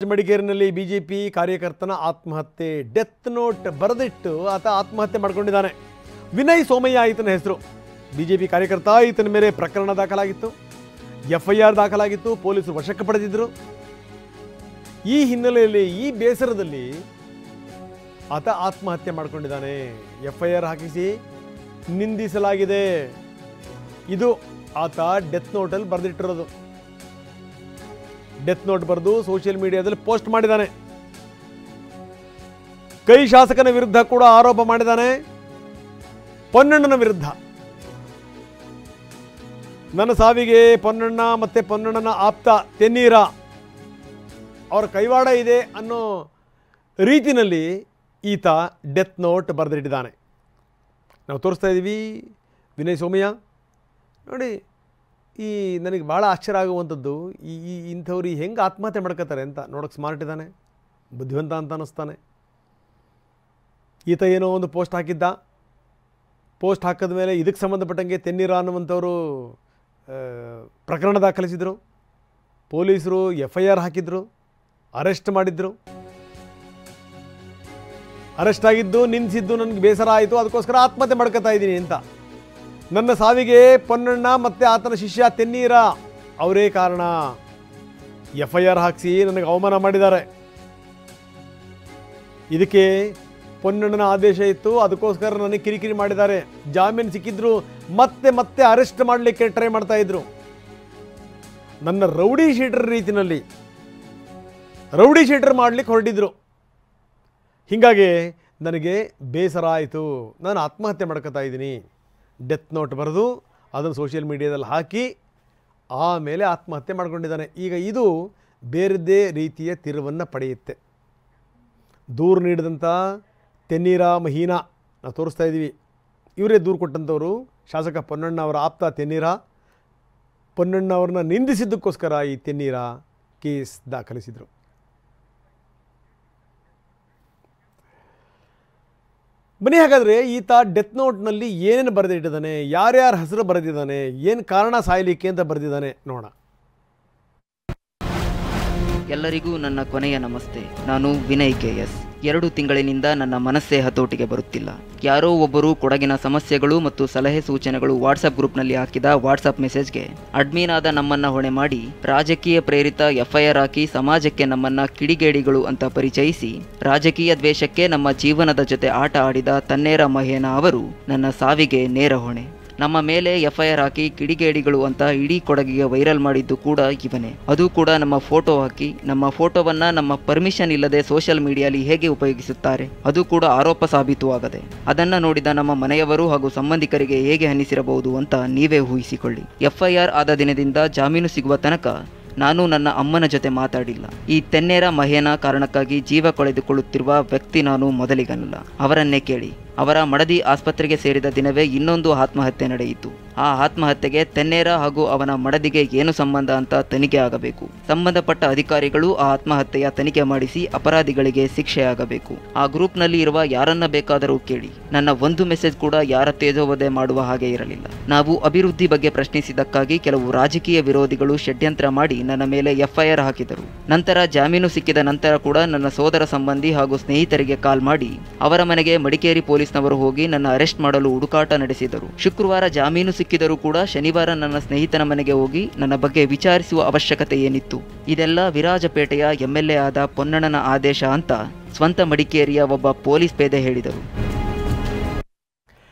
ಮಡಿಕೇರಿನಲ್ಲಿ BJP ಕಾರ್ಯಕರ್ತನ ಆತ್ಮಹತ್ಯೆ death note ಬರೆದಿಟ್ಟು ಆತ ಆತ್ಮಹತ್ಯೆ ಮಾಡಿಕೊಂಡಿದ್ದಾನೆ. ವಿನಯ್ ಸೋಮಯ್ಯ ಈತನ ಹೆಸರು. ಬಿಜೆಪಿ ಕಾರ್ಯಕರ್ತ. ಈತನ ಮೇಲೆ ಪ್ರಕರಣ ದಾಖಲಾಗಿತ್ತು, ಎಫ್ಐಆರ್ ದಾಖಲಾಗಿತ್ತು, ಪೊಲೀಸರು ವಶಕ್ಕೆ ಪಡೆದಿದ್ದರು. ಈ ಹಿನ್ನೆಲೆಯಲ್ಲಿ ಈ ಬೇಸರದಲ್ಲಿ ಆತ ಆತ್ಮಹತ್ಯೆ ಮಾಡಿಕೊಂಡಿದ್ದಾನೆ. ಎಫ್ಐಆರ್ ಹಾಕಿಸಿ ನಿಂದಿಸಲಾಗಿದೆ. ಇದು ಆತ ಡೆತ್ ನೋಟಲ್ಲಿ ಬರೆದಿಟ್ಟಿರೋದು. ಡೆತ್ ನೋಟ್ ಬರೆದು ಸೋಷಿಯಲ್ ಮೀಡಿಯಾದಲ್ಲಿ ಪೋಸ್ಟ್ ಮಾಡಿದ್ದಾನೆ. ಕೈ ಶಾಸಕನ ವಿರುದ್ಧ ಕೂಡ ಆರೋಪ ಮಾಡಿದ್ದಾನೆ. ಪೊನ್ನಣ್ಣನ ವಿರುದ್ಧ, ನನ್ನ ಸಾವಿಗೆ ಪೊನ್ನಣ್ಣ ಮತ್ತೆ ಪೊನ್ನಣ್ಣನ ಆಪ್ತ ತೆನ್ನೀರ ಅವರ ಕೈವಾಡ ಇದೆ ಅನ್ನೋ ರೀತಿಯಲ್ಲಿ ಈತ ಡೆತ್ ನೋಟ್ ಬರೆದಿಟ್ಟಿದ್ದಾನೆ. ನಾವು ತೋರಿಸ್ತಾ ಇದ್ದೀವಿ. ವಿನಯ್ ಸೋಮಯ್ಯ ನೋಡಿ, ಈ ನನಗೆ ಭಾಳ ಆಶ್ಚರ್ಯ ಆಗುವಂಥದ್ದು ಇಂಥವ್ರು ಹೆಂಗೆ ಆತ್ಮಹತ್ಯೆ ಮಾಡ್ಕೋತಾರೆ ಅಂತ. ನೋಡೋಕ್ಕೆ ಸ್ಮಾರ್ಟ್ ಇದ್ದಾನೆ, ಬುದ್ಧಿವಂತ ಅಂತ ಅನ್ನಿಸ್ತಾನೆ. ಈತ ಏನೋ ಒಂದು ಪೋಸ್ಟ್ ಹಾಕಿದ್ದ. ಪೋಸ್ಟ್ ಹಾಕಿದ ಮೇಲೆ ಇದಕ್ಕೆ ಸಂಬಂಧಪಟ್ಟಂಗೆ ತೆನ್ನೀರ ಅನ್ನುವಂಥವರು ಪ್ರಕರಣ ದಾಖಲಿಸಿದರು. ಪೊಲೀಸರು ಎಫ್ಐಆರ್ ಹಾಕಿದ್ರು, ಅರೆಸ್ಟ್ ಮಾಡಿದ್ರು. ಅರೆಸ್ಟ್ ಆಗಿದ್ದು ನಿಲ್ಲಿಸಿದ್ದು ನನಗೆ ಬೇಸರ ಆಯಿತು, ಅದಕ್ಕೋಸ್ಕರ ಆತ್ಮಹತ್ಯೆ ಮಾಡ್ಕೋತಾ ಇದ್ದೀನಿ ಅಂತ. ನನ್ನ ಸಾವಿಗೆ ಪೊನ್ನಣ್ಣ ಮತ್ತು ಆತನ ಶಿಷ್ಯ ತೆನ್ನೀರ ಅವರೇ ಕಾರಣ. ಎಫ್ಐಆರ್ ಹಾಕಿಸಿ ನನಗೆ ಅವಮಾನ ಮಾಡಿದ್ದಾರೆ. ಇದಕ್ಕೆ ಪೊನ್ನಣ್ಣನ ಆದೇಶ ಇತ್ತು, ಅದಕ್ಕೋಸ್ಕರ ನನಗೆ ಕಿರಿಕಿರಿ ಮಾಡಿದ್ದಾರೆ. ಜಾಮೀನು ಸಿಕ್ಕಿದ್ರು ಮತ್ತೆ ಮತ್ತೆ ಅರೆಸ್ಟ್ ಮಾಡಲಿಕ್ಕೆ ಟ್ರೈ ಮಾಡ್ತಾ ಇದ್ರು. ನನ್ನ ರೌಡಿ ಶೀಟರ್ ರೀತಿಯಲ್ಲಿ ರೌಡಿ ಶೀಟರ್ ಮಾಡಲಿಕ್ಕೆ ಹೊರಟಿದ್ರು. ಹೀಗಾಗಿ ನನಗೆ ಬೇಸರ ಆಯಿತು, ನಾನು ಆತ್ಮಹತ್ಯೆ ಮಾಡ್ಕೋತಾ ಇದ್ದೀನಿ. ಡೆತ್ ನೋಟ್ ಬರೆದು ಅದನ್ನು ಸೋಷಿಯಲ್ ಮೀಡಿಯಾದಲ್ಲಿ ಹಾಕಿ ಆಮೇಲೆ ಆತ್ಮಹತ್ಯೆ ಮಾಡ್ಕೊಂಡಿದ್ದಾನೆ. ಈಗ ಇದು ಬೇರೆದೇ ರೀತಿಯ ತಿರುವನ್ನು ಪಡೆಯುತ್ತೆ. ದೂರು ನೀಡಿದಂಥ ತೆನ್ನೀರ ಮಹೀನಾ ನಾವು ತೋರಿಸ್ತಾ ಇದ್ದೀವಿ. ಇವರೇ ದೂರು ಕೊಟ್ಟಂಥವರು. ಶಾಸಕ ಪೊನ್ನಣ್ಣ ಅವರ ಆಪ್ತ ತೆನ್ನೀರ. ಪೊನ್ನಣ್ಣ ಅವ್ರನ್ನ ನಿಂದಿಸಿದ್ದಕ್ಕೋಸ್ಕರ ಈ ತೆನ್ನೀರ ಕೇಸ್ ದಾಖಲಿಸಿದರು. ಬನ್ನಿ, ಹಾಗಾದರೆ ಈತ ಡೆತ್ ನೋಟ್ನಲ್ಲಿ ಏನೇನು ಬರೆದಿಟ್ಟಿದ್ದಾನೆ, ಯಾರ್ಯಾರ ಹೆಸರು ಬರೆದಿದ್ದಾನೆ, ಏನು ಕಾರಣ ಸಾಯಲಿಕ್ಕೆ ಅಂತ ಬರೆದಿದ್ದಾನೆ ನೋಡೋಣ. ಎಲ್ಲರಿಗೂ ನನ್ನ ಕೊನೆಯ ನಮಸ್ತೆ. ನಾನು ವಿನಯ್ KS. 2 ತಿಂಗಳಿನಿಂದ ನನ್ನ ಮನಸ್ಸೇ ಹತೋಟಿಗೆ ಬರುತ್ತಿಲ್ಲ. ಯಾರೋ ಒಬ್ಬರು ಕೊಡಗಿನ ಸಮಸ್ಯೆಗಳು ಮತ್ತು ಸಲಹೆ ಸೂಚನೆಗಳು ವಾಟ್ಸಪ್ ಗ್ರೂಪ್ನಲ್ಲಿ ಹಾಕಿದ ವಾಟ್ಸಪ್ ಮೆಸೇಜ್ಗೆ ಅಡ್ಮಿನ್ ಆದ ನಮ್ಮನ್ನ ಹೊಣೆ ಮಾಡಿ ರಾಜಕೀಯ ಪ್ರೇರಿತ ಎಫ್ಐಆರ್ ಹಾಕಿ ಸಮಾಜಕ್ಕೆ ನಮ್ಮನ್ನ ಕಿಡಿಗೇಡಿಗಳು ಅಂತ ಪರಿಚಯಿಸಿ ರಾಜಕೀಯ ದ್ವೇಷಕ್ಕೆ ನಮ್ಮ ಜೀವನದ ಜೊತೆ ಆಟ ಆಡಿದ ತನ್ನೇರ ಮಹೇನಾ ಅವರು ನನ್ನ ಸಾವಿಗೆ ನೇರ ಹೊಣೆ. ನಮ್ಮ ಮೇಲೆ ಎಫ್ಐಆರ್ ಹಾಕಿ ಕಿಡಿಗೇಡಿಗಳು ಅಂತ ಇಡೀ ಕೊಡಗಿಗೆ ವೈರಲ್ ಮಾಡಿದ್ದು ಕೂಡ ಇವನೇ. ಅದು ಕೂಡ ನಮ್ಮ ಫೋಟೋ ಹಾಕಿ ನಮ್ಮ ಫೋಟೋವನ್ನ ನಮ್ಮ ಪರ್ಮಿಷನ್ ಇಲ್ಲದೆ ಸೋಷಿಯಲ್ ಮೀಡಿಯಾಲಿ ಹೇಗೆ ಉಪಯೋಗಿಸುತ್ತಾರೆ, ಅದು ಕೂಡ ಆರೋಪ ಸಾಬೀತು ಆಗದೆ. ಅದನ್ನ ನೋಡಿದ ನಮ್ಮ ಮನೆಯವರು ಹಾಗೂ ಸಂಬಂಧಿಕರಿಗೆ ಹೇಗೆ ಅನ್ನಿಸಿರಬಹುದು ಅಂತ ನೀವೇ ಊಹಿಸಿಕೊಳ್ಳಿ. ಎಫ್ಐಆರ್ ಆದ ದಿನದಿಂದ ಜಾಮೀನು ಸಿಗುವ ತನಕ ನಾನು ನನ್ನ ಅಮ್ಮನ ಜೊತೆ ಮಾತಾಡಿಲ್ಲ. ಈ ತೆನ್ನೇರ ಮಹೇನಾ ಕಾರಣಕ್ಕಾಗಿ ಜೀವ ಕಳೆದುಕೊಳ್ಳುತ್ತಿರುವ ವ್ಯಕ್ತಿ ನಾನು ಮೊದಲಿಗನಲ್ಲ. ಅವರನ್ನೇ ಕೇಳಿ. ಅವರ ಮಡದಿ ಆಸ್ಪತ್ರೆಗೆ ಸೇರಿದ ದಿನವೇ ಇನ್ನೊಂದು ಆತ್ಮಹತ್ಯೆ ನಡೆಯಿತು. ಆ ಆತ್ಮಹತ್ಯೆಗೆ ತೆನ್ನೇರ ಹಾಗೂ ಅವನ ಮಡದಿಗೆ ಏನು ಸಂಬಂಧ ಅಂತ ತನಿಖೆ ಆಗಬೇಕು. ಸಂಬಂಧಪಟ್ಟ ಅಧಿಕಾರಿಗಳು ಆ ಆತ್ಮಹತ್ಯೆಯ ತನಿಖೆ ಮಾಡಿಸಿ ಅಪರಾಧಿಗಳಿಗೆ ಶಿಕ್ಷೆಯಾಗಬೇಕು. ಆ ಗ್ರೂಪ್ನಲ್ಲಿ ಇರುವ ಯಾರನ್ನ ಬೇಕಾದರೂ ಕೇಳಿ. ನನ್ನ ಒಂದು ಮೆಸೇಜ್ ಕೂಡ ಯಾರ ತೇಜೋವಧೆ ಮಾಡುವ ಹಾಗೆ ಇರಲಿಲ್ಲ. ನಾವು ಅಭಿವೃದ್ಧಿ ಬಗ್ಗೆ ಪ್ರಶ್ನಿಸಿದ್ದಕ್ಕಾಗಿ ಕೆಲವು ರಾಜಕೀಯ ವಿರೋಧಿಗಳು ಷಡ್ಯಂತ್ರ ಮಾಡಿ ನನ್ನ ಮೇಲೆ ಎಫ್ಐಆರ್ ಹಾಕಿದರು. ನಂತರ ಜಾಮೀನು ಸಿಕ್ಕಿದ ನಂತರ ಕೂಡ ನನ್ನ ಸೋದರ ಸಂಬಂಧಿ ಹಾಗೂ ಸ್ನೇಹಿತರಿಗೆ ಕಾಲ್ ಮಾಡಿ ಅವರ ಮನೆಗೆ ಮಡಿಕೇರಿ ಪೊಲೀಸ್ನವರು ಹೋಗಿ ನನ್ನ ಅರೆಸ್ಟ್ ಮಾಡಲು ಹುಡುಕಾಟ ನಡೆಸಿದರು. ಶುಕ್ರವಾರ ಜಾಮೀನು ಸಿಕ್ಕಿದರೂ ಕೂಡ ಶನಿವಾರ ನನ್ನ ಸ್ನೇಹಿತನ ಮನೆಗೆ ಹೋಗಿ ನನ್ನ ಬಗ್ಗೆ ವಿಚಾರಿಸುವ ಅವಶ್ಯಕತೆ ಏನಿತ್ತು? ಇದೆಲ್ಲ ವಿರಾಜಪೇಟೆಯ MLA ಆದ ಪೊನ್ನಣ್ಣನ ಆದೇಶ ಅಂತ ಸ್ವಂತ ಮಡಿಕೇರಿಯ ಒಬ್ಬ ಪೊಲೀಸ್ ಪೇದೆ ಹೇಳಿದರು.